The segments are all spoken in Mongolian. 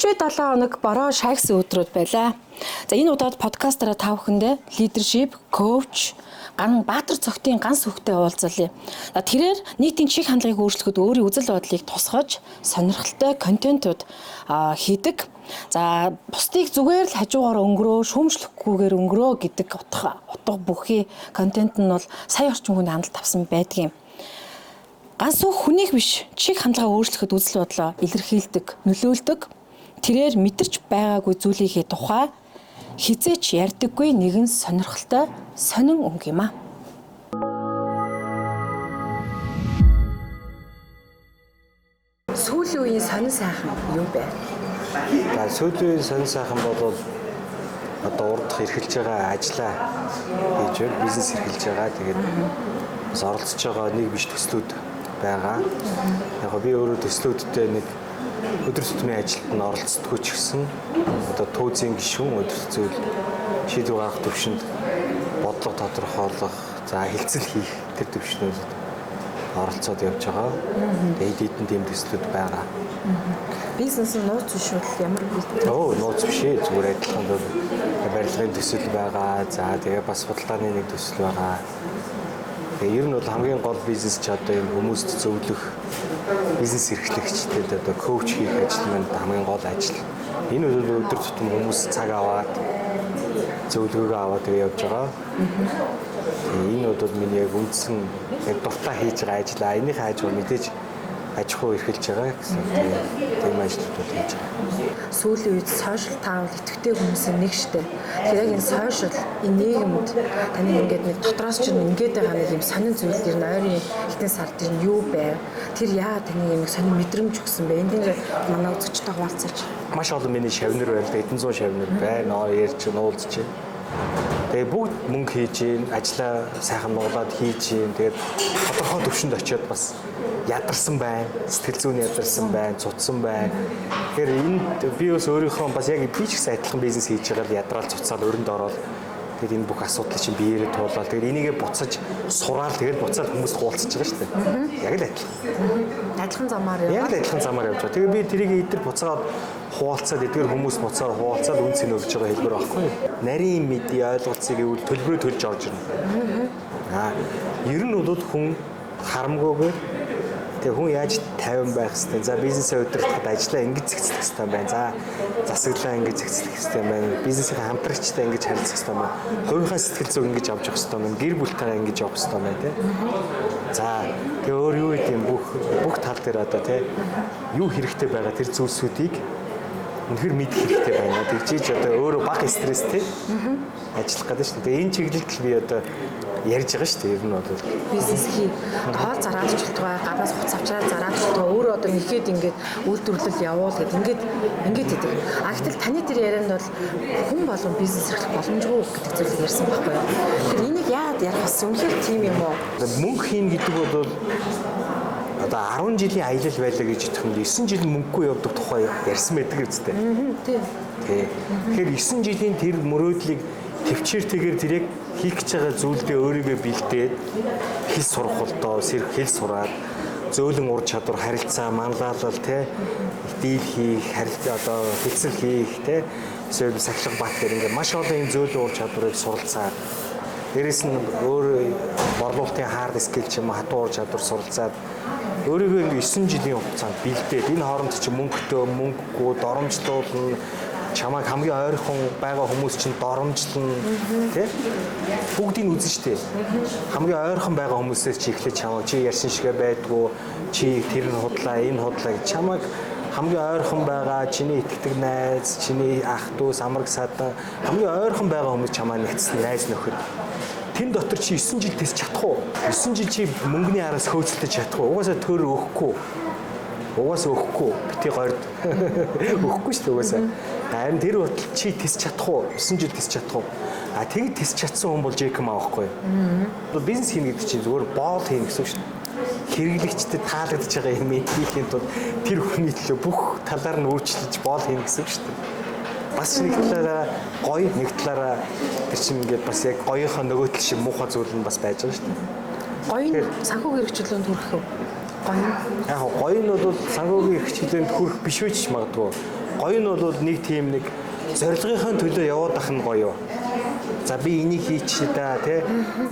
40 7 хоног бороо шагс өдрүүд байлаа. За энэ удаад подкастаараа та бүхэндээ leadership, coach, Баатар цогтын ганц хүүхдэд уулзъя. За тэрээр нийтийн чих хандлагыг өөрчлөхөд өөрийн үзэл бодлыг тусгаж сонирхолтой контентууд хийдэг. За бусдыг зүгээр л хажуугаар өнгөрөө, шүүмжлэхгүйгээр өнгөрөө гэдэг утга бүхий контент нь бол сая орчим хүний хандлт авсан байдаг юм. Ганц хүнийг биш, чих хандлагаа өөрчлөхөд үзэл бодлоо илэрхийлдэг, нөлөөлдөг. Тэрээр мэдэрч байгаагүй зүйлийнхээ тухай хизээч ярьдаггүй нэгэн сонирхолтой сонин өнгө юм аа. Сүүлийн үеийн сонин сайхан юу бэ? Сүүлийн үеийн сонин сайхан бол одоо урдх эрхэлж байгаа ажлаа хийж байна, бизнес эрхэлж байгаа. Тэгээд бас оролцож байгаа нэг биш төслүүд байгаа. Яг би өөрөө төслүүдтэй нэг өдөр тутмын ажилд нь оролцдоггүй ч гэсэн одоо төөзийн гишүүн өдөр зүйл шийдвэр гаргах төвшөнд бодлого тодорхойлох, за хилцэл хийх тэр төвшнүүдэд оролцоод явж байгаа. Тэгээд эдийн дэм төслүүд байгаа. Бизнес нь нууц биш бол ямар бизнес? Нууц биш ээ, зүгээр адилхан барилгын төсөл байгаа. За тэгээ бас судалгааны нэг төсөл байгаа. Тэгээ ер нь бол хамгийн гол бизнес ч одоо юм хүмүүст зөвлөх бизнес эрхлэгчдэд одоо коуч хийх ажил маань хамгийн гол ажил. Энэ бол өдөр тутам хүмүүс цаг аваад зөвлөгөөгөө аваад тэгээ явж байгаа. Энэ бол миний яг үндсэн яг дуртай хийж байгаа ажил. Энийхээ хажуу мэдээж аж ахуй эрхэлж байгаа гэсэн тийм ажлууд хийж байгаа. Сүүлийн үед сошиал таавал идэвхтэй хүмүүсийн нэг штэ. Тэгэхээр яг энэ сошиал, энэ нийгэмд таны ингээд нэг дотроос ч ингээд байгаа нэг юм сонин зүйл дэр нь ойрын эхнээс сард дэр нь юу байв? Тэр яагаад таны юм сонин мэдрэмж өгсөн бэ? Энд дээр манай үзэгчтэй хуваалцаач. Маш олон миний шавнар байна. Эдэн зуун шавнар байна. Ярьж уулзж байна. Тэгээ бүгд мөнгө хийж гин, ажлаа сайхан нуулаад хийж гин. Тэгээд тодорхой төвшөнд очиод бас ядарсан байна. Сэтгэл зүйн ядарсан байна, цуцсан байна. Тэгэхээр энд би бас өөрийнхөө бас яг би ч гэсэн адилхан бизнес хийж байгаа л ядраал цуцаад өрөнд ороод тэгээд энэ бүх асуудлыг чинь биеэрээ туулаад тэгээд энийгээ буцаж сураал тэгээд буцаад хүмүүст хуваалцаж байгаа шүү дээ. Яг л адилхан. Адилхан замаар яваа. Яг л адилхан замаар явж байгаа. Тэгээд би тэрийг эдгээр буцаад хуваалцаад эдгээр хүмүүс буцаад хуваалцаад үн цэн өгч байгаа хэлбэр байхгүй юу? Нарийн мэдээ ойлголцыг ивэл төлбөрөө төлж орж ирнэ. Ер нь бол хүн харамгүйгээр тэгээ хүн яаж тайван байх хэвээр. За бизнесээ удирдахад ажлаа ингэж зэгцлэх хэвээр байна. За засаглаа ингэж зэгцлэх хэвээр байна. Бизнесийн хамтрагчтай ингэж харилцах хэвээр байна. Хувийнхаа сэтгэл зүйг ингэж авч явах хэвээр байна. Гэр бүлтэйгээ ингэж явах хэвээр байна тий. За тэгээ өөр юу гэдэм бүх тал дээр одоо тий юу хэрэгтэй байгаа тэр зүйлсүүдийг үнэхээр мэдэх хэрэгтэй байна. Тэгжиж одоо өөрөө бага стресстэй ажиллах гэдэг шүү дээ. Тэгээ энэ чиглэлд би одоо ярьж байгаа шүү дээ. Ер нь бол бизнес хий. Хоол зараад ч болтугай, гаднаас хуц авчраад зараад ч болтугай өөрөө одоо нэхэд ингээд үйлдвэрлэл явуул гэд ингээд идэг. Гэтэл таны тэр ярианд бол хүн болгон бизнес эрхлэх боломжгүй гэдэг зүйлийг ярьсан байхгүй юу? Тэгэхээр энийг яагаад ярих вэ? Үнэхээр тийм юм уу? Мөнгө хийн гэдэг бол одоо 10 жилийн аялал байлаа гэж хэлэх юм. 9 жил мөнгөгүй явдаг тухай ярьсан байдаг үстэй. Тийм. Тэгэхээр 9 жилийн тэр мөрөөдлийг төвчээртэйгээр тэр яг хийх гэж байгаа зүйлдээ өөрийгөө бэлдээд хэл сурах болдоо хэл сураад зөөлөн ур чадвар харилцаа манлайлал тий дийл хийх харилцаа одоо хэлцэл хийх тий эсвэл сахилга бат гэх ингээд маш олон юм зөөлөн ур чадварыг суралцаад дээрэс нь өөр борлуулалтын хард скил ч юм уу хатуу ур чадвар суралцаад өөрийгөө ингээд 9 жилийн хугацаанд бэлдээд энэ хооронд чи мөнгөтэй мөнгөгүй доромжлуулна чамайг хамгийн ойрхон байгаа хүмүүс чинь доромжлно тий бүгдийг үзэн штэ хамгийн ойрхон байгаа хүмүүсээс чи эхлэж чамаа чи ярьсан шигэ байдгүй чи тэр нь худлаа энэ худлаа гэж чамайг хамгийн ойрхон байгаа чиний итгэдэг найз чиний ах дүү самраг садан хамгийн ойрхон байгаа хүмүүс чамаа нэгтсэн найз нөхөд тэн дотор чи 9 жил тэс чадах уу 9 жил чи мөнгөний араас хөөцөлдөж чадах уу угаасаа төр өгөхгүй бити гойрд өгөхгүй шүү дээ угаасаа харин тэр хүртэл чи тэс чадах уу 9 жил тэс чадах уу тэгэд тэс чадсан хүн бол Джейком аахгүй юу бизнес хийнэ гэдэг чинь зүгээр боол хийнэ гэсэн шүү дээ хэрэглэгчдэд таалагдж байгаа юм хийхин тулд тэр хүний төлөө бүх талаар нь өөрчилж боол хийнэ гэсэн шүү дээ бас нэг талаараа гоё нэг талаараа тэр чинь ингээд бас яг гоёхоо нөгөө тал шиг муухай зүйл нь бас байж байгаа шүү дээ гоё санхүүгийн хэрэгчлөөнд хүрэх үү гоё яг гоё нь бол санхүүгийн хэрэгчлээнд хүрэх биш байж магадгүй Гоё нь бол нэг тийм нэг зорилгынхаа төлөө яваад ах нь гоё. За би энийг хийчихээ да тий.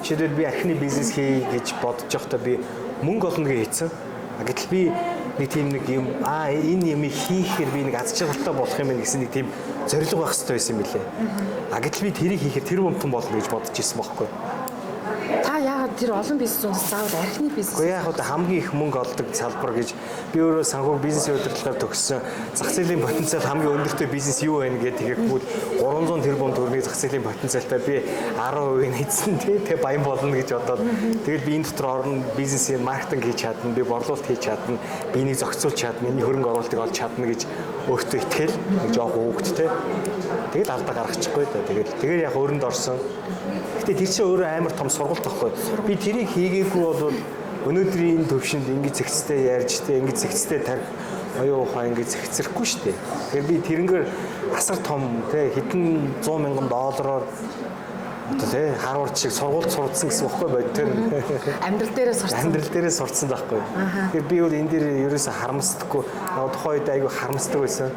Жишээлбэл би архины бизнес хий гэж бодож байхдаа би мөнгө олно гэж хийсэн. Гэтэл би нэг тийм нэг юм энэ юм хийхээр би нэг аз жаргалтай болох юм гэсэн нэг тийм зорилго байх хэрэгтэй байсан юм билээ. Гэтэл би тэрийг хийхээр тэр өмтөн болно гэж бодож ирсэн байхгүй. Та яагаад тэр олон бизнесээс заавал архины бизнес? Гэхдээ яг одоо хамгийн их мөнгө олдог салбар гэж би өөрөө санхүү бизнесийн удирдлагаар төгссөн. Зах зээлийн потенциал хамгийн өндөртэй бизнес юу вэ гэдэг тэгэхэд 300 тэрбум төгрөгийн зах зээлийн потенциалтай би 10% нь эзэн тий баян болно гэж бодоод тэгэл би энэ дотор орно бизнесийн маркетинг хийж чадна, би борлуулалт хийж чадна, би энийг зохицуулж чадна, энэ хөрөнгө оруулалтыг олж чадна гэж өөртөө итгэл нэг жоох хөөгдтэй. Тэгэл алдаа гаргачихгүй да. Тэгэл яг өрөнд орсон. Гэтэ тэр чинь өөрөө амар том сургалт байхгүй. Би тэрийг хийгээгүй бол өнөөдрийн төвшөнд ингэж зэгцтэй ярьж тэ ингэж зэгцтэй тарих оюун ухаан ингэж зэгцэрэхгүй шүү дээ. Тэгэхээр би тэрнгээр асар том тэ хэдэн 100 мянган доллараар одоо тэ Харвард шиг сургууль сурцсан гэсэн баггүй бод тэр амьдрал дээрээ сурцсан байхгүй. Тэгэхээр би бол энэ дээр ерөөсө харамсдаггүй. Тухайн үед айгүй харамсдаг байсан.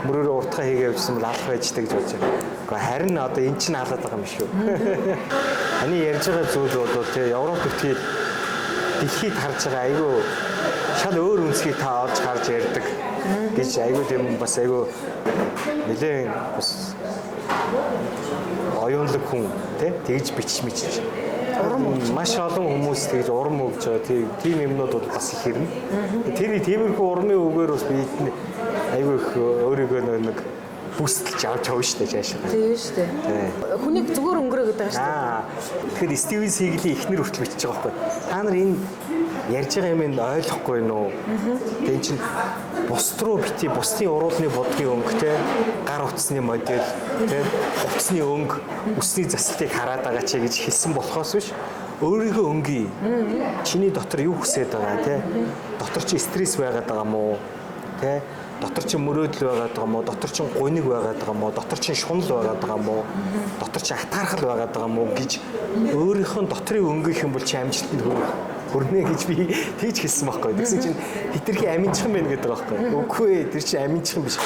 Мөрөөрөө уртгаа хийгээ явуулсан бол алах байжтай гэж бодож байна. Гэхдээ харин одоо эн чинь алаад байгаа юм шүү. Таны ярьж байгаа зүйл бол тэ Европ төртгийг дэлхийд харж байгаа айгүй шал өөр үнсгийг та олж харж ярьдаг гэж айгүй тийм бас айгүй нэлээд бас оюунлаг хүн тэгж бичиж мэдчих. Маш олон хүмүүс тэгж урам өгж байгаа. Тийм юмнууд бол бас их хэрнэ. Тэр тиймэрхүү урмын үгээр бас би айгүй их өөрийгөө нэг бүсэлж авч явна шүү дээ жаашаа. Тийм шүү дээ. Хүнийг зүгээр өнгөрөөд байгаа шүү дээ. Тэгэхээр Стивен Сигэлийн эхнэр хүртэл бичиж байгаа байхгүй. Та нар энэ ярьж байгаа юм ойлгохгүй нөө. Тэгээ чинь бусд руу бити бусдын уруулны бодгийн өнгө те гар утасны модель те утасны өнгө үсний засалтыг хараад байгаа чи гэж хэлсэн болохоос биш өөрийнхөө өнгийн чиний дотор юу хүсэж байгаа те дотор чи стресс байгаад байгаа мó те дотор чи мөрөөдөл байгаад байгаа мó дотор чи гуниг байгаад байгаа мó дотор чи шунал байгаад байгаа мó дотор чи атаархал байгаад байгаа мó гэж өөрийнхөө дотрын өнгөх юм бол чи амжилтанд хүрнэ гэж би тийж хэлсэн байхгүй. Тэгсэн чинь хитрхи аминчхан байна гэдэг байгаа байхгүй. Үгүй ээ тэр чинь аминчхан биш.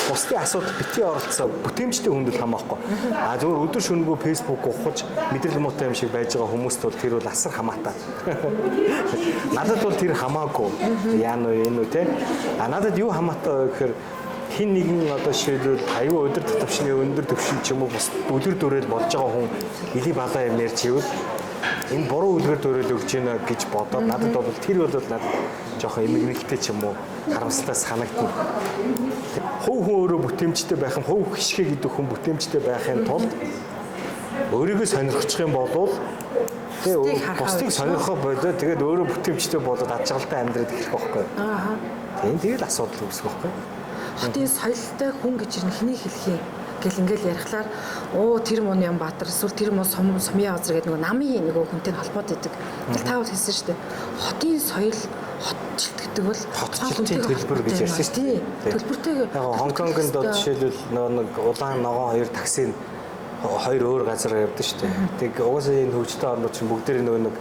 Бусдын асуудал битгий оролцоо бүтээмжтэй хүндэл хамаахгүй. Зөвхөн өдөр шөнөгүй фэйсбүүк ухаж мэдрэл муутай юм шиг байж байгаа хүмүүст бол тэр бол асар хамаатай. Надад бол тэр хамаагүй. Яа нөө энэ үү те. Надад юу хамаатай вэ гэхээр хин нэгэн одоо шийдвэл аюу өдөр тутамшны өндөр төвшин ч юм уу бус өдөр дөрөөл болж байгаа хүн эли балаа юм ярьж ивэл энэ буруу үлгэр дөрөөл өгч гинэ гэж бодоод надад бол тэр бол надад жоохон эмгэнэлтэй ч юм уу харамсалтай санагдана. Хувь хүн өөрөө бүтээмжтэй байх юм, хувь хишгэ гэдэг хүн бүтээмжтэй байхын тулд өөрийгөө сонирхчих юм бол тэгээ бусдыг сонирхоо болоо тэгээд өөрөө бүтээмжтэй болоод аж аргалтай амьдраад эхлэх байхгүй. Тийм тэгэл асуудал үүсэх байхгүй. Хотын соёлтой хүн гэж хэнийг хэлэх юм? Гэл ингээл ярихлаар тэр мөн Янбаатар эсвэл тэр мөн Сумья Азар гэдэг нэг намын нэг хүнтэй холбоотой байдаг. Тэгэл та бол хэлсэн шүү дээ. Хотын соёл хотчлт гэдэг бол хотчлтын төлбөр гэж ярьсан шүү дээ. Төлбөртэйг яг Хонконгонд бол жишээлбэл нэг улаан ногоон хоёр таксийн хоёр өөр газар явдаг шүү дээ. Тэг угаасаа энэ хөгжтэй орнууд чинь бүгдээр нэг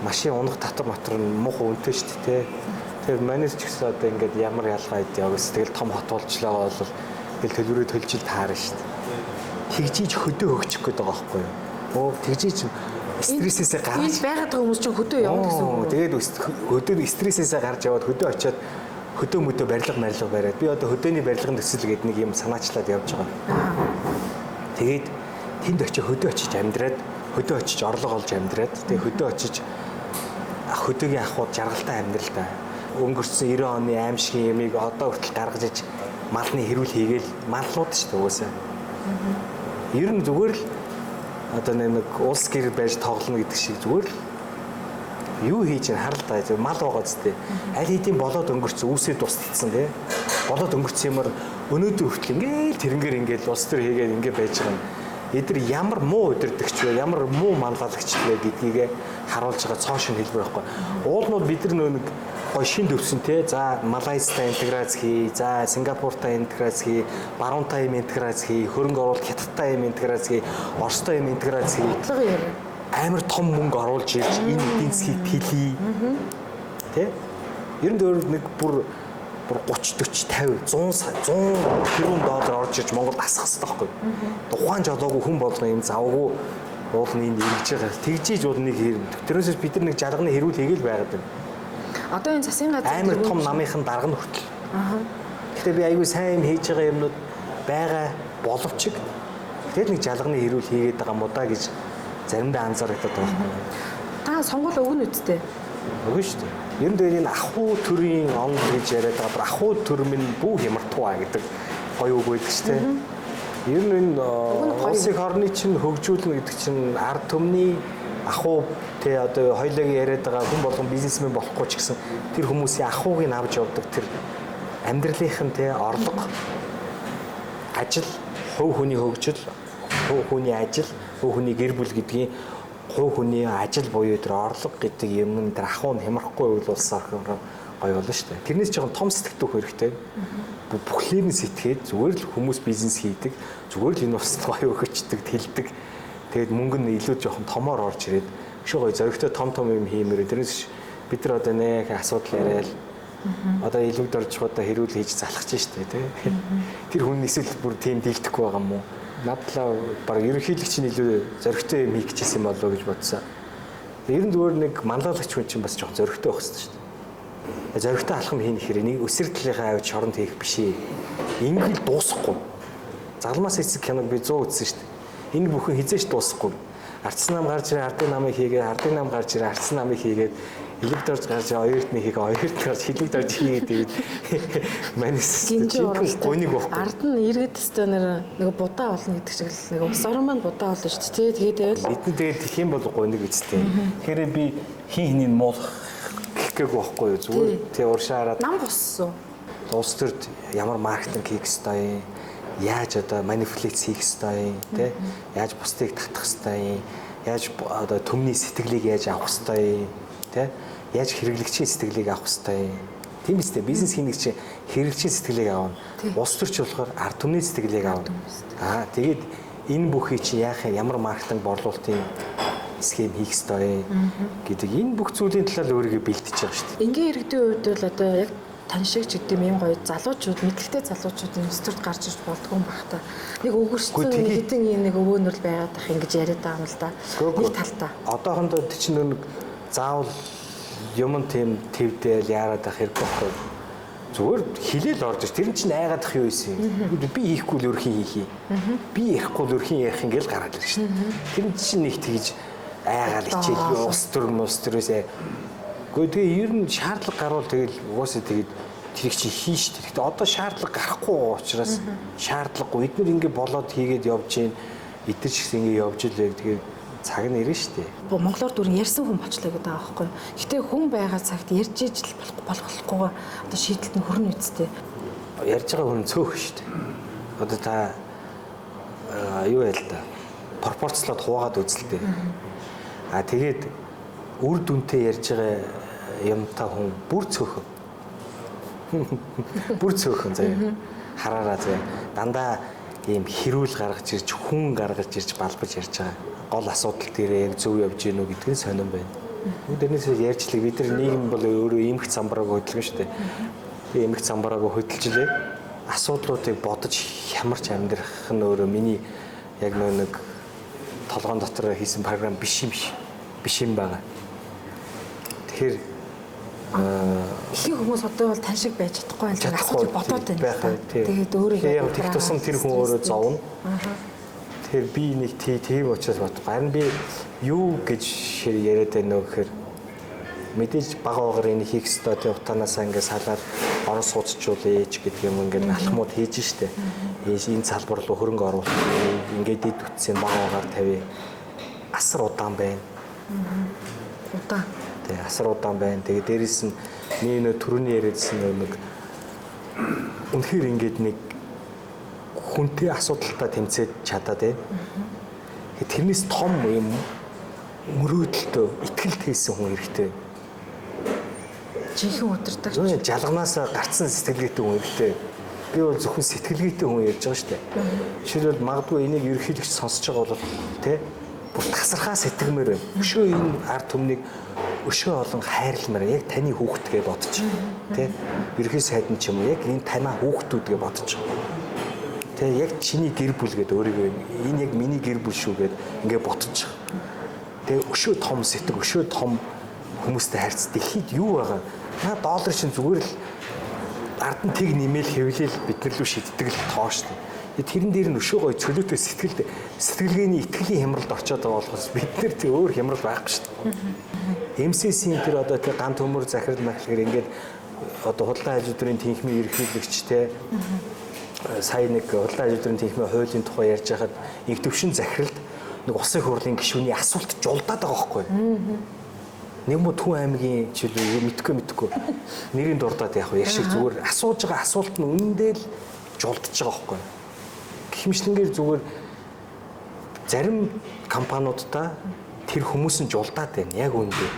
машин унах татвар матар нь муухай үнэтэй шүү дээ. Тэгээд манайс ч гэсэн одоо ингээд ямар ялгаа идэ яваас тэгэл том хот болчлоо бол тэгэл төлбөрөө төлж ил таарна шүү дээ. Тэгжиж хөдөө өгчих гээд байгаа байхгүй юу? Тэгжиж стрессээсээ гарч байгаад байгаа хүмүүс чинь хөдөө явна гэсэн үг. Тэгээд хөдөө стрессээсээ гарч яваад хөдөө очиод хөдөө мөдөө барилга бариад би одоо хөдөөний барилгын төсөл гэдэг нэг юм санаачлаад явж байгаа. Тэгээд тэнд очиж хөдөө очиж амьдраад хөдөө очиж орлого олж амьдраад тэгээд хөдөө очиж хөдөөгийн ахуйд жаргалтай амьдрал та. Өнгөрсөн 90 оны аимшигын ямиг одоо хүртэл гаргаж иж малны хэрүүл хийгээл маллууд шүү дээ угаасаа. Ер нь зүгээр л одоо нэг улс гэр байж тоглоно гэдэг шиг зүгээр л юу хийж харалтаа мал байгаа зү. Аль хэдийн болоод өнгөрсөн үүсээ дуусчихсан тий. Болоод өнгөрсөн юмар өнөөдөр хүртэл ингээл тэрнгээр ингээл улс төр хийгээд ингээ байж байгаа юм. Эдгээр ямар муу удирдагч вэ, ямар муу манлайлагч вэ гэдгийг харуулж байгаа цоошин хэлбэр байхгүй. Уулнууд бид нэг гой шин төвсөнтэй. За Малайзтай интеграц хий, за Сингапуртай интеграц хий, Баруунтай интеграц хий, хөрөнгө оруулалт Хятадтай интеграц хий, Оростой интеграц хий. Амар том мөнгө оруулж ирж энэ эдийн засгийг тэлий. Тэ? Ер нь өөр нэг бүр бүр 30 40 50 100 тэрбум доллар орж ирж Монголд асах хэрэгтэй байхгүй. Тухайн жолоогүй хүн болгоно юм завгүй уулын эргэж байгаа. Тэгжиж уулныг хэрэг. Тэрнээс бид нар нэг жалганы хэрүүл хийгээл байгаад байна. Одоо энэ засгийн газар амар том намынхан дарга нь хүртэл. Гэтэ би айгүй сайн юм хийж байгаа юмнууд байгаа боловч тэгээд нэг жалганы хэрүүл хийгээд байгаа мó да гэж заримдаа анзаардаг байхгүй. Та сонгол өгнө үсттэй. Өгнө шүү дээ. Ер нь дээр энэ ахуй төрийн он гэж яриад байгаа. Ахуй төр минь бүх ямартуа гэдэг гоё үг байдаг шүү дээ. Ер нь энэ улсын орны чинь хөгжүүлнэ гэдэг чинь ард түмний ахуй тэ одоо хоёулаа яриад байгаа хүн болгон бизнесмен болохгүй ч гэсэн тэр хүмүүсийн ахуйг нь авч явдаг тэр амьдралынх нь тэ орлого ажил хувь хүний хөгжил хувь хүний ажил хувь хүний гэр бүл гэдгийг хувь хүний ажил буюу тэр орлого гэдэг юм тэр ахуй нь хямрахгүй үйлүүлсээр гоё болно шүү дээ. Тэрнээс жоохон том сэтгэх хэрэгтэй. Бүхлээр нь сэтгээд зүгээр л хүмүүс бизнес хийдэг. Зүгээр л энэ ус гоё өгчдөг, тэлдэг. Тэгээд мөнгө нь илүү жоохон томоор орж ирээд шүү гоё зөрөгтэй том юм хиймээр. Тэрнээс бид нар одоо нэг асуудал яриад одоо илүүд орж удаа хэрүүл хийж залхаж штэ тий. Тэр хүн эсвэл бүр тийм дийлдэхгүй байгаа юм уу? Надлаа баг ерөнхийлөгч нь илүү зөрөгтэй юм хийх гэжсэн болоо гэж бодсон. Ер нь зүгээр нэг манлайлагч хүн чинь бас жоохон зөрөгтэй байх хэрэгтэй штэ. Зөрөгтэй алхам хийнэ хэрэг нэг өсөрдлийнхаа авч шоронд хийх биш ээ. Ингээл дуусахгүй. Загламаас эцэг киног би 100 үзсэн шүү дээ. Энэ бүхэн хизээш дуусахгүй. Ардсан нам гарч ирээ, ардын намыг хийгээд, ардын нам гарч ирээ, ардсан намыг хийгээд, хилэгд орж гарч оёрт нь хийгээ, оёрт гарч хилэгд орж хийгээд тэгээд манис гониг байхгүй. Ард нь иргэд өстөнөр нэг будаа болно гэдэг шиг л нэг ус орон маань будаа болно шүү дээ. Тэгээд байвал бидний тэгээд их юм бол гониг үстэй. Тэгэхээр би хин хиний муулах гэхгүй байхгүй юу зүгээр тий уршаараад нам боссон. Улс төрд ямар маркетинг хийх ёстой юм, яаж одоо манипуляц хийх ёстой юм, тий яаж бусдыг татах ёстой юм, яаж одоо төмний сэтгэлийг яаж авах ёстой юм, тий яаж хэрэглэгчийн сэтгэлийг авах ёстой юм. Тийм үстэй бизнес хийх чинь хэрэглэгчийн сэтгэлийг аавна. Улс төрч болохоор ард түмний сэтгэлийг аавна. Тэгээд энэ бүхий чи яах юм, ямар маркетинг борлуулалтын схем хийх ёстой гэдэг энэ бүх зүйлийн талаар өөрийгөө бэлдэж байгаа шүү дээ. Ингийн иргэдийн хувьд бол одоо яг тань шиг ч гэдэм юм гоё залуучууд, мэдлэгтэй залуучууд инвесторд гарч ирж болдгоо юм байна та. Нэг өгөрсөн хэдэн нэг өвөөнөр байгаад ах ингэж яриад байгаа юм л да. Нэг талтаа. Одоохондоо чинь нэг заавал юм тийм твдэл яарад ах хэрэг байхгүй. Зүгээр хилээл орж ир. Тэр чинь айгаад ах юу ийсэн. Би хийхгүй л өөрхийн хийхий. Би ярихгүй л өөрхийн ярих ингээл гараад ирж шин. Тэр чинь нэг тэгж айгаал хичээл ус төрөөсөө. Гэхдээ тэгээ ер нь шаардлага гарвал тэгэл угаасаа тэгээд тэрийг чи хийн шүү дээ. Гэхдээ одоо шаардлага гарахгүй учраас шаардлагагүй. Эдгээр ингэ болоод хийгээд явж гин. Эдгээр ч гэсэн ингэ явж илээ. Тэгээд цаг нь ирнэ шүү дээ. Монголоор дүрэн ярьсан хүн болчлоо гэдэг байгаа байхгүй. Гэтэ хүн байгаа цагт ярьж ижил болохгүйгээ одоо шийдэлт нь хөрнө үсттэй. Ярьж байгаа хүн цөөх шүү дээ. Одоо та юу яа л да. Пропорцлоод хуваагаад үзэлтэй. Тэгээд үр дүнтэй ярьж байгаа юмтай хүн бүр цөөхөн. Бүр цөөхөн заяа. Хараараа заяа. Дандаа ийм хэрүүл гаргаж ирж, хүн гаргаж ирж балбаж ярьж байгаа. Гол асуудал дээр яг зөв явж гинүү гэдгийг сонирн байна. Тэрнээс ярьжлаа бид нар нийгэм бол өөрөө эмх замбрааг хөдөлгөн шүү дээ. Би эмх замбрааг хөдөлж илээ. Асуудлуудыг бодож хямарч амьдрах нь өөрөө миний яг нэг толгоон дотор хийсэн програм биш юм байгаа. Тэгэхээр их хүмүүс одоо бол тань шиг байж чадахгүй байх асуудал бодоод байна. Тэгээд өөрийгөө тех тусам тэр хүн өөрөө зовно. Тэгэхээр би нэг тийм учраас бодох. Харин би юу гэж яриад байна вэ гэхээр мэдээж бага багаар энэ хийх ёстой тэ утаанаасаа ингээд салаад орон сууцчуулъя ч гэдэг юм ингээд алхмууд хийж штэ. Энэ салбар руу хөрөнгө оруулах ингээд дэд үтсийн бага багаар тавья. Асар удаан байна. Удаан. Тэ асар удаан байна. Тэгээ дээрэс нь нөө түрүүний яриадсан нэг үнэхээр ингээд нэг хүнтэй асуудалтай тэмцээд чадаад байна. Тэрнээс том юм мөрөөдөлтөө итгэлтэй хийсэн хүн хэрэгтэй. Жинхэнэ удирдаг. Жалганаас гарцсан сэтгэлгээтэй хүн хэрэгтэй. Би бол зөвхөн сэтгэлгээтэй хүн ярьж байгаа шүү дээ. Жишээлбэл магадгүй энийг ерөнхийлөгч сонсож байгаа бол тий бүр тасархаа сэтгэмээр байна. Өшөө энэ ард түмнийг өшөө олон хайрламар яг таны хүүхдгээ бодож тий ерхий сайдан ч юм уу яг энэ танаа хүүхдүүдгээ бодож тий яг чиний гэр бүл гэдэг өөрийгөө энэ яг миний гэр бүл шүү гэд ингээ бодож тий өшөө том сэтг өшөө том хүмүүстэй харьц дэлхийд юу байгаа наа доллар чинь зүгээр л ард нь тэг нэмэл хэвлэл бид нар лүү шийддэг л тоо шүү дээ тэрэн дээр нь өшөө гой чөлөөтэй сэтгэлгээний итгэлийн хямралд орчоод байгаа болохоос бид нар тэг өөр хямрал байхгүй шүү дээ МСС-ийн тэр одоо тэр ган төмөр захирал махлагэр ингээд одоо худалдан ажилтны тэнхимийн ерөнхийлөгчтэй сая нэг худалдан ажилтны тэнхимийн хуулийн тухай ярьж байхад их төвшин захиралд нэг усын хурлын гишүүний асуулт жолдаад байгаа байхгүй нэг муу Түн аймгийн жишээ мэдхгүй нэрийн дурдаад яг яг шиг зүгээр асууж байгаа асуулт нь үнэндээ л жолдож байгаа байхгүй гихмишлэнгээр зүгээр зарим компаниудаа тэр хүмүүс нь жолдаад байна яг үнэндээ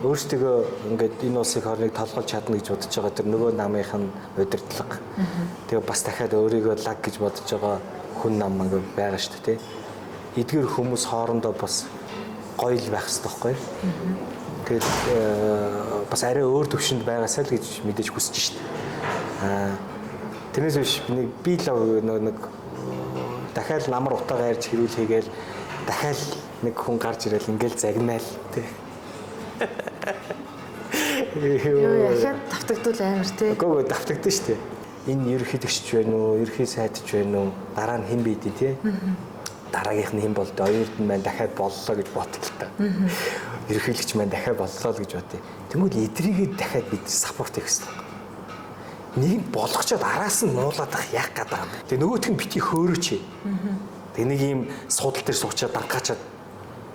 өөрсдөө ингээд энэ улсыг хоолыг толгойд чадна гэж бодож байгаа тэр нөгөө намынх нь удирдлага тэгээ бас дахиад өөрийгөө лаг гэж бодож байгаа хүн нам ингээд байгаа шүү дээ эдгээр хүмүүс хоорондоо бас гоё л байх хэрэгтэй байхгүй тэгээд бас арай өөр төвшөнд байгаасаа л гэж мэдээж хүсэж шít. Тэрнээс биш би л нэг дахиад намар утаагаар ярьж хэрүүл хийгээл дахиад нэг хүн гарч ирэл ингээл загнаал тий. Яа яхад давтагдвал амар тий. Гоо давтагдсан шүү дээ. Энэ ерөнхийлөгч байна уу, ерөнхий сайдч байна уу, дараа нь хэн бийдээ тий. Дараагийнх нь хэн болдоо, оюурд нь маань дахиад боллоо гэж бодлоо та. Ерөнхийлөгч маань дахиад боллоо л гэж бодъё. Тэгмэл эдрийгээ дахиад бид саппорт хийх хэрэгтэй. Нэг нь болгочоод араас нь нуулаад ах яах гээд байгаа юм. Тэгээ нөгөөх нь бити хөөрөөч. Тэгээ нэг юм судал дээр суучаад дангачаад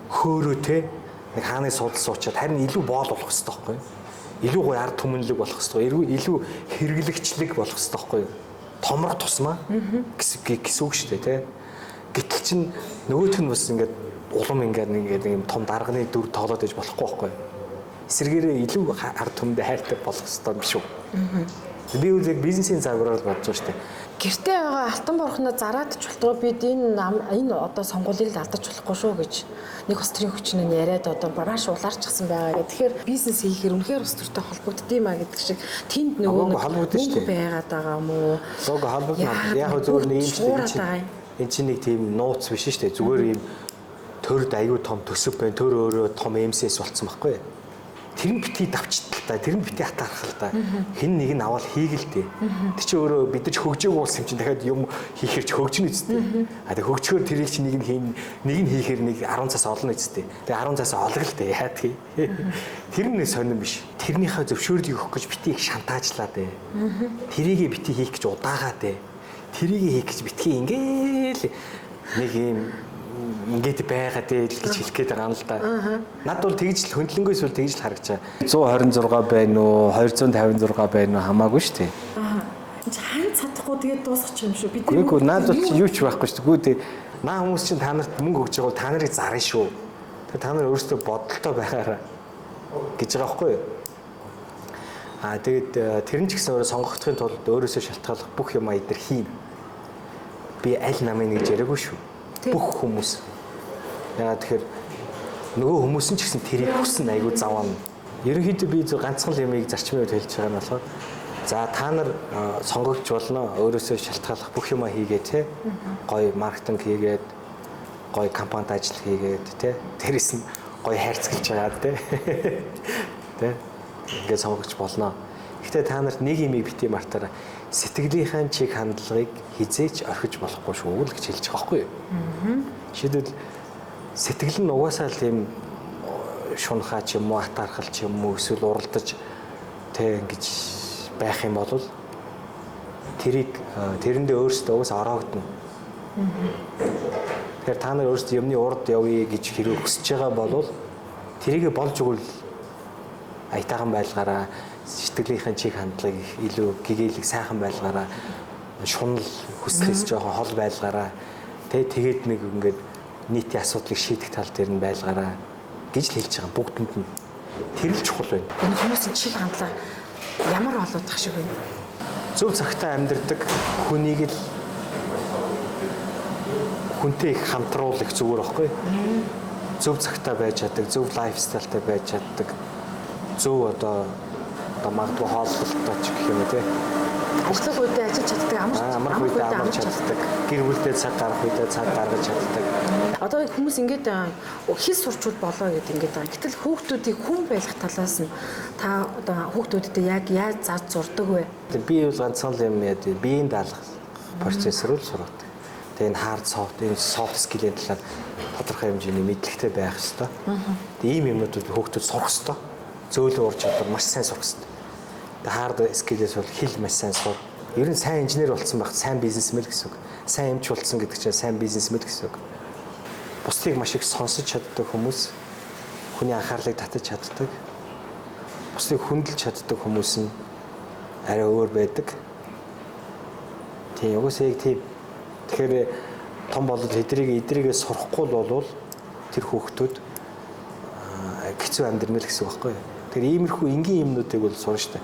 хөөрөө те нэг хааны судал суучаад харин илүү боол болох хэрэгтэй байхгүй юу? Илүү гоё ард түмэнлэг болох хэрэгтэй. Илүү хэрэглэгчлэг болох хэрэгтэй байхгүй юу? Томрох тусмаа гэсэн үг шүү дээ те. Гэтэл чин нөгөөх нь бас ингээд улам ингээд нэг юм том дарганы дүр тоолоод иж болохгүй байхгүй юу? Эсвэргээрээ илүү ард түмэндээ хайртай болох хэрэгтэй юм шүү. Би үгүй бизнесийн загвараар бодож штэ. Гэртээ байгаа алтан борхоноо зараад ч болтгоо бид энэ одоо сонгуулийг алдаж болохгүй шүү гэж нэг ус төрийн хүчин нь яриад одоо маш улаарчсан байгаа гэх. Тэгэхээр бизнес хийхээр үнэхээр ус төртэй холбогддгиймаа гэдэг шиг тэнд нөгөө холбогдсон байгаад байгаа юм уу? Лого холбогдсон. Яг зөвөр нэг юм шиг энэ чинь нэг тийм нууц биш штэ. Зүгээр юм төрд аюу том төсөв байна. Төр өөрөө том МСС болцсон байхгүй юу? Тэр нь бити давчтал та, тэр нь бити хатаарах л та. Хэн нэг нь аваад хийгэлтэй. Тэг чи өөрөө бид нар хөгжөөг уулс юм чинь дахиад юм хийхэр ч хөгжнө үсттэй. А тэг хөгжөхөөр тэрийг чи нэг нь хийхээр нэг 10 цаас олно үсттэй. Тэг 10 цаас олго л дээ яа тий. Тэр нь сонирн биш. Тэрнийхээ зөвшөөрлийг өгөх гэж бити их шантаажлаа дээ. Тэрийгэ бити хийх гэж удаагаа дээ. Тэрийгэ хийх гэж битгий ингээл нэг юм ингээд байгаа дээ гэж хэлэх гээд байгаа юм л да. Над бол тэгж л хөндлөнгөөс бол тэгж л харагчаа. 126 байна уу, 256 байна уу хамаагүй шүү дээ. Хаан чадахгүй тэгээд дуусчих юм шүү. Бид үгүй над бол юу ч байхгүй шүү дээ. Наа хүмүүс чинь та нарт мөнгө өгж байгаа бол та нарыг зарна шүү. Тэгээд та нар өөрсдөө бодолтой байгаараа гэж байгаа байхгүй юу? Тэгээд тэр нь ч гэсэн өөрөө сонгогдохын тулд өөрөөсөө шалтгааллах бүх юм эдэр хийн. Би аль намын гэж яриаггүй шүү. Бүх хүмүүс. Яагаад тэгэхээр нөгөө хүмүүс нь ч гэсэн тэрийг хүссэн айгүй заваана. Ерөнхийдөө би зөв ганцхан юмыг зарчмын үед хэлж байгаа нь болохоор за та нар сонгогдож болно. Өөрөөсөө шалтгааллах бүх юмаа хийгээд те. Гоё маркетинг хийгээд, гоё компанид ажил хийгээд те. Дээрэс нь гоё хайрцагч байгаа те. Тэ. Ингээд сонгогдож болно. Гэхдээ та нарт нэг юмыг бити мартаараа сэтгэлийнхаа чиг хандлагыг хизээч орхиж болохгүй шүү л гэж хэлж байгаа байхгүй юу? Жишээлбэл сэтгэл нь угаасаа л тийм шунхаа ч юм уу, атаархал ч юм уу, эсвэл уралдаж тэг ингэж байх юм бол тэрэндээ өөрсдөө угаасаа ороогдно. Тэгэхээр та нар өөрсдөө юмны урд явъя гэж хэрэг хүсэж байгаа бол тэрийгэ болж өгвөл аятайхан байлгаараа сэтгэлийнхээ чиг хандлагыг илүү гэгээлэг сайхан байлгаараа шунал хүслээс жоохон хол байлгаараа тэгээд нэг ингээд нийтийн асуудлыг шийдэх тал дээр нь байлгаараа гэж л хэлж байгаа бүгдэнд нь тэр л чухал байна. Энэ хүмүүсийн чиг хандлага ямар болоодах шиг байна. Зөв цагтаа амьдардаг хүнийг л хүнтэй их хамтруулах зүгээр байхгүй. Зөв цагтаа байж чаддаг, зөв лайфстайлтай байж чаддаг. зөв одоо магадгүй хооллолттой ч гэх юм уу тий. Ажлын үедээ ажиллаж чаддаг, амар үедээ амарч чаддаг. Гэр бүлдээ цаг гарах үедээ цаг гаргаж чаддаг. Одоо хүмүүс ингээд хэл сурчвал болоо гэдэг ингээд байгаа. Гэтэл хүүхдүүдийг хүн байлгах талаас нь та одоо хүүхдүүдтэй яг яаж зад зурдаг вэ? Би бол ганцхан л юм яа биеийн даалгах процессор л сургадаг. Тэгээ энэ hard soft энэ soft skill-ийн талаар тодорхой хэмжээний мэдлэгтэй байх хэрэгтэй. Тэгээ ийм юмнуудыг хүүхдүүд сурах хэрэгтэй. Зөөлөн ур чадвар маш сайн сурах хэрэгтэй. Тэгээ hard skill-ээс бол хэл маш сайн сур. Ер нь сайн инженер болсон байх сайн бизнесмен гэсэн үг. Сайн эмч болсон гэдэг чинь сайн бизнесмен гэсэн үг. Бусдыг маш их сонсож чаддаг хүмүүс, хүний анхаарлыг татаж чаддаг. Бусдыг хүндэлж чаддаг хүмүүс нь арай өөр байдаг. Тийм угсаа яг тийм. Тэгэхээр том болоод эдрийгээ сурахгүй бол тэр хүүхдүүд хэцүү амьдрмэл гэсэн үг байхгүй юу? Тэр иймэрхүү энгийн юмнуудыг бол сурна шүү дээ.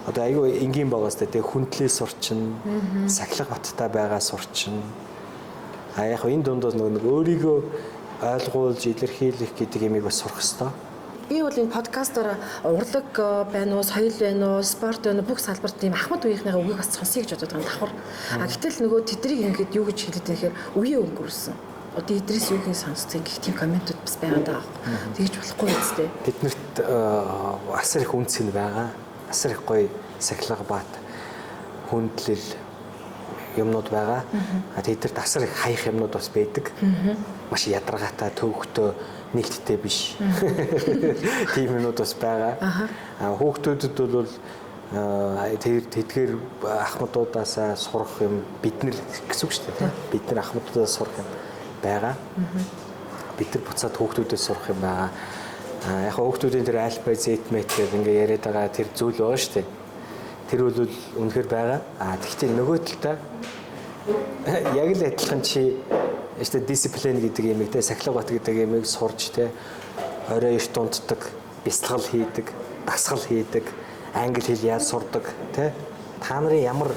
Одоо айгүй энгийн байгаас тэгээ хүндлээ сурчин, сахилга баттай байгаа сурчин. Яг энэ дундаас нэг өөрийгөө ойлгуулж илэрхийлэх гэдэг юмыг бас сурах хэрэгтэй. Би бол энэ подкастаар урлаг байна уу, соёл байна уу, спорт байна уу бүх салбарт тийм Ахмад үеийнхнийгаа үгийг бас сонсъё гэж бодоод байгаа давхар. Гэтэл нөгөө тэднийг ингээд юу гэж хэлээд байхээр үеийн өнгөрсөн. Одоо эдрээс юугийн сонсцсон гэх тийм комментууд бас байгаа даа. Тэгж болохгүй үстэй. Биднэрт асар их үнц нь байгаа. Асар их гоё сахилга бат хүндлэл юмнууд байгаа. Тэдэрт асар их хаях юмнууд бас байдаг. Маш ядаргаатай, төвөгтэй, нэгттэй биш. Тийм юмнууд бас байгаа. Хүүхдүүдэд бол тэдгээр ахмадуудаас сурах юм бид нар гэсэн үг шүү дээ. Бид нар ахмадуудаас сурах юм байгаа. Бид нар буцаад хүүхдүүдээс сурах юм байгаа. Яг хүүхдүүдийн тэр альфа, зетмет гэдэг ингээ яриад байгаа тэр зүйл байгаа шүү дээ. Тэр бол үнэхээр байгаа. Тэгэхдээ нөгөө талдаа яг л адилхан чи өөртөө дисциплин гэдэг юм те сахилга бат гэдэг юмыг сурч те орой эрт унтдаг, бясалгал хийдэг, дасгал хийдэг, англи хэл яаж сурдаг те та нарын ямар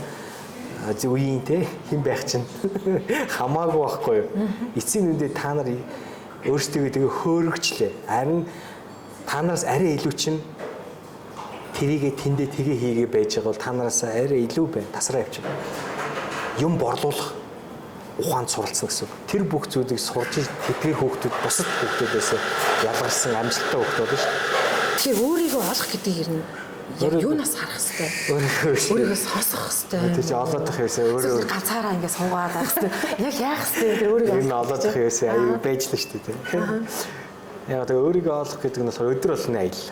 үеийн те хэн байх чинь хамаагүй байхгүй юу. Эцсийн үндэ та нар өөрсдөө тэгээ хөөргөчлээ. Харин та нараас арай илүү чинь тэрийгэ тэндээ тгээ хийгээ байж байгаа бол та нараас арай илүү байна. Тасраа явчих. Юм борлуулах ухаанд суралцсан гэсэн. Тэр бүх зүйлийг сурж тэтгэх хүүхдүүд бусад хүүхдүүдээс ялгарсан амжилттай хүүхдүүд байна шүү. Тэгэхээр өөрийгөө олох гэдэг юм яг юунаас харах хэвээр өөрийгөө сонсох хэвээр тийч олоодох юмсаа өөрөө ганцаараа ингэ суугаад байх хэвээр яг яах хэвээр тэр өөрийгөө энэ олоодох юмсаа аюу байж л шүү дээ. Яг тэгээ өөрийгөө олох гэдэг нь болохоор өдөр болгоны аялал.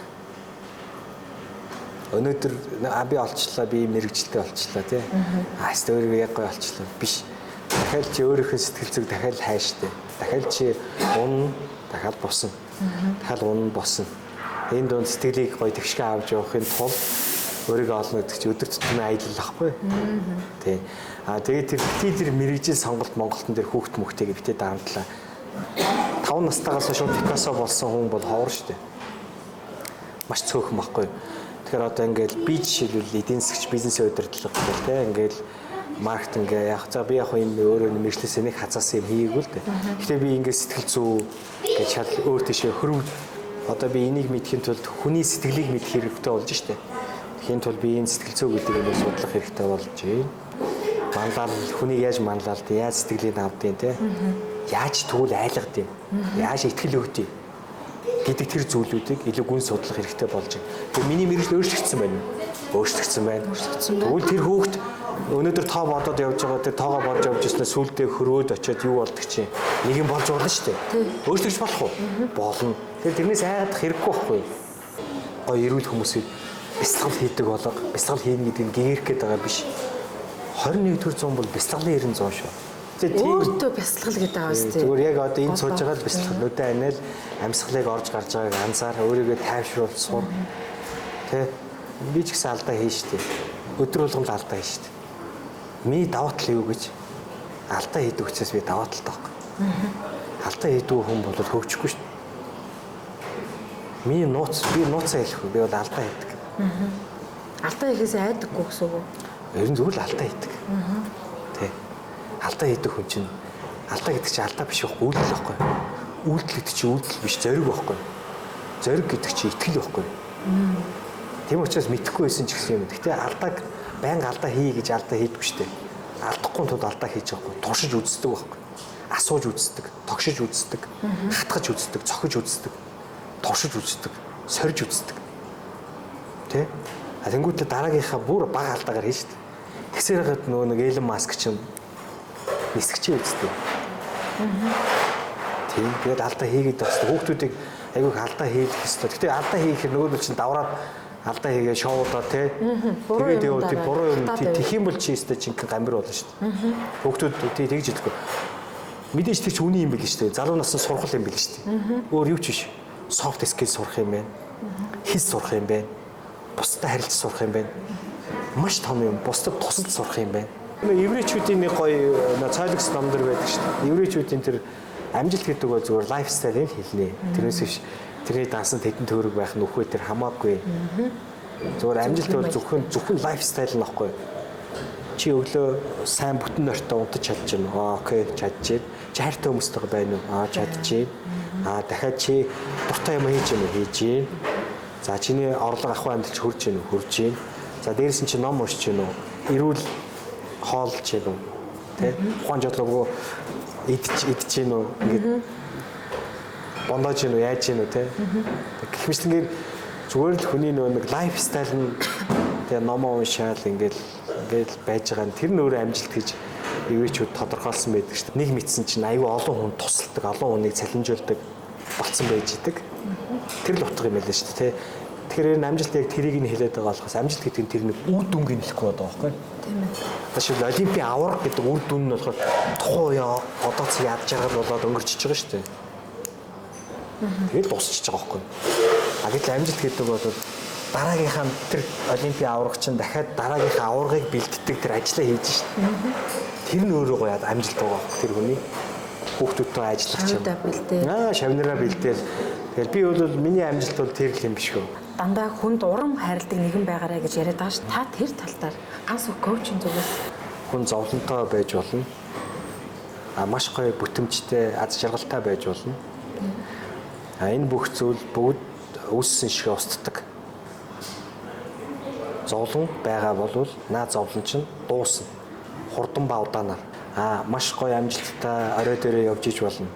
Өнөөдөр би олчлаа, би мэрэгчлээ олчлаа тий. Хаста өөрийгөө яг гоё олчлаа биш. Дахиад чи өөрийнхөө сэтгэл зүг дахиад хайштай. Дахиад чи унна, дахиад босно. Дахиад унна, босно. Энэ дунд сэтгэлийг гоё тэгшгэ авч явахын тулд өөрийгөө олно гэдэг чи өдөр тутмын аялал ахгүй. Тий. Тэгээд тэр мэрэгжил сонголт Монголтон дээр хүүхд мөхтэйгээ битээ даамтлаа. 5 настайгаас шууд Пикассо болсон хүн бол ховор шүү дээ. Маш цөөхөн байхгүй. Тэгэхээр одоо ингээд би жишээлбэл эдийн засгч бизнесийн удирдлага гэх те ингээд маркетинг яг за би яг энэ өөрөө мэржлээсээ нэг хазаасан юм хийгээгүй л дээ. Гэхдээ би ингээд сэтгэл зүй гэж шал өөр тийшээ хөрөв одоо би энийг мэдхийн тулд хүний сэтгэлийг мэдэх хэрэгтэй болж штэ. Тэхийн тулд би энэ сэтгэл зүй гэдэг юм судлах хэрэгтэй болж байна. Манлал хүнийг яаж манлалд яаж сэтгэлийг авдیں۔ те. Яаж тэгвэл айлгад юм. Яаж итгэл өгдөг гэдэг тэр зүйлүүдийг илүү гүн судлах хэрэгтэй болж байна. Тэгээ миний мэрэгжил өөрчлөгдсөн байна. Өөрчлөгдсөн байна. Тэгвэл тэр хүүхд өнөөдөр тоо бодоод явж байгаа тэр тоогоо болж явж ирснээр сүулдээ хөрөөд очиод юу болдог чинь нэг юм болж болно шүү дээ. Өөрчлөгдөж болох уу? Болно. Тэгээ тэрнээс айгаад хэрэггүй байхгүй юу? Гоё эрүүл хүмүүсийг бясалгал хийдэг болго бясалгал хийн гэдэг нь гэгэрх гээд байгаа биш. 21-р зуун бол бясалгалын 90 шүү. өөртөө бясалгал гэдэг байгаа үстэй. Зүгээр яг одоо энэ сууж байгаа л бясалгал нүдэ аниал амьсгалыг орж гарч байгааг анзаар өөрийгөө тайвшруулж сур. Тэ би ч гэсэн алдаа хийн штэ. Өдөр болгон л алдаа хийн штэ. Миний даваа тал юу гэж алдаа хийдэг учраас би даваа талтай байхгүй. Алдаа хийдэг хүн бол хөгжихгүй штэ. Миний нууц би нууцаа хэлэхгүй би бол алдаа хийдэг. Алдаа хийхээс айдаггүй гэсэн үг үү? Ер нь зүгээр л алдаа хийдэг. Тэ алдаа хийдэг хүн чинь алдаа гэдэг чинь алдаа биш байхгүй үйлдэл байхгүй. Үйлдэл гэдэг чинь үйлдэл биш зориг байхгүй. Зориг гэдэг чинь итгэл байхгүй. Тийм учраас мэдэхгүй байсан ч гэсэн юм. Гэхдээ алдааг байнга алдаа хий гэж алдаа хийдэггүй шүү дээ. Алдахгүй тул алдаа хийж байгаа байхгүй. Туршиж үздэг байхгүй. Асууж үздэг, тогшиж үздэг, хатгаж үздэг, цохиж үздэг, туршиж үздэг, сорж үздэг. Тэ? А тэнгуүтээ дараагийнхаа бүр бага алдаагаар хийж шүү дээ. Тэгсээр хаад нөгөө нэг Элон Маск ч юм нисгчээ үздэг. Тийм. Тэгээд алдаа хийгээд байгаа. Хүүхдүүдийг айгүйх алдаа хийх хэрэгтэй. Гэтэ алдаа хийхээр нөгөө нь чинь давраад алдаа хийгээ шоудаа тий. Тэгээд явуу тий буруу юм тэх юм бол чи өстэй жинхэнэ гамбир болно шүү дээ. Хүүхдүүд тий тэгж хэлэхгүй. Мэдээж тэр чи үний юм бэл шүү дээ. Залуу насны сургал юм бэл шүү дээ. Өөр юу ч биш. Soft skill сурах юм байна. Хэл сурах юм байна. Бусдад харилцаж сурах юм байна. Маш том юм. Бусдад тусалж сурах юм байна. Еврейчүүдийн нэг гоё цайлгс намдар байдаг шүү дээ. Еврейчүүдийн тэр амжилт гэдэг бол зүгээр лайфстайлыг хэлнэ. Тэрнээс биш тэрний даасан тэдэн төгрөг байх нь үхвэ тэр хамаагүй. Зүгээр амжилт бол зөвхөн лайфстайл нь аахгүй. Чи өглөө сайн бүтэн нойртой унтаж чадж байна. Окей, чадчихээн. Чи хайртай хүмүүстэйгээ байна уу? Чадчихээн. Дахиад чи дуртай юм хийж юм хийжээ. За чиний орлого ах амьд ч хурж гин хурж. За дээрээс нь чи ном уншиж гин үү? Эрүүл хоолж гин үү? Тэ? Ухаан жодлогоо идэж гин үү? Ингээд бондож гин үү? Яаж гин үү? Тэ? Гэх мэтлэнгээр зүгээр л хүний нэг лайфстайл нь тэгээ ном уншаал ингээд байж байгаа нь тэр нь өөрөө амжилт гэж еврейчүүд тодорхойлсон байдаг шүү дээ. Нэг мэдсэн чинь аюу олон хүн тусалдаг, олон хүнийг цалинжуулдаг болцсон байж идэг. Тэр л утга юм байлаа шүү дээ. Тэгэхээр энэ амжилт яг тэрийг нь хэлээд байгаа болохоос амжилт гэдэг нь тэр нэг үр дүнг нь хэлэхгүй байгаа байхгүй. Тийм ээ. Жишээл Олимпийн авраг гэдэг үр дүн нь болохоор тухайн үе одоо ч яд жаргал болоод өнгөрчихөж байгаа шүү дээ. Тэгээд дуусчихж байгаа байхгүй. Гэтэл амжилт гэдэг бол дараагийнхаа тэр Олимпийн авраг чинь дахиад дараагийнхаа аврагыг бэлддэг тэр ажлаа хийж шít. Тэр нь өөрөө гоё амжилт байгаа тэр хүний хүүхдүүдтэй ажиллах чинь. Шавнараа бэлдээл. Тэгэхээр би бол миний амжилт бол тэр л юм биш үү. Дандаа хүнд урам хайрладаг нэгэн байгаарэ гэж яриад байгаа ш. Та тэр талаар анс коучинг зүгээс хүн зовлонтой байж болно. Маш гоё бүтэмжтэй аз жаргалтай байж болно. Энэ бүх зүйл бүгд үүссэн шиг устдаг. Зовлон байгаа бол наа зовлон чинь дуусна. Хурдан ба удаанаар. Маш гоё амжилттай орой дээрээ явж иж болно.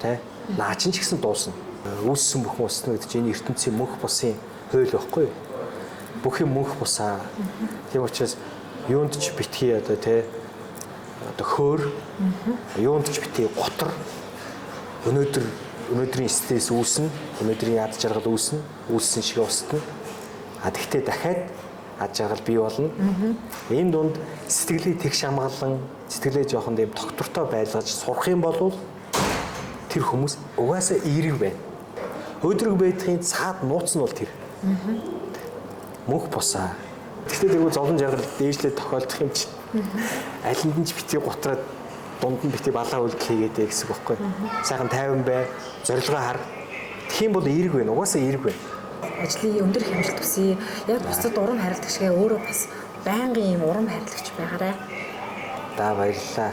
Тэ? Наа чинь ч гэсэн дуусна. Үүссэн бүхэн усна гэдэг чинь ертөнцийн мөнх бусын хууль байхгүй юу? Бүх юм мөнх бусаа. Тийм учраас юунд ч битгий одоо тэ одоо хөөр юунд ч битгий готор өнөөдрийн стресс үүснэ, өнөөдрийн яд жаргал үүснэ, үүссэн шиг устна. Тэгтээ дахиад ад жаргал бий болно. Энэ дунд сэтгэлээ тэгш хамгаалan, сэтгэлээ жоохон тийм доктортой байлгаж сурах юм бол тэр хүмүүс угаасаа эерэг байна. Өдрөг байдлын цаад нууц нь бол тэр. Мөнх бусаа. Гэхдээ тэргүй зовлон жаргал дээжлээ тохиолдох юм чи. Алинд нь ч битгий готраад дунд нь битгий балаа үлд хийгээд гэсэн үг байхгүй. Сайхан тайван бай, зорилгоо хар. Тэгэх юм бол эерэг байна. Угаасаа эерэг байна. Ажлын өндөр хэмжилт төсөө яг бусдад урам хайрладаг шиг өөрөө бас байнгын юм урам хайрлагч байгаарай. Баярлалаа.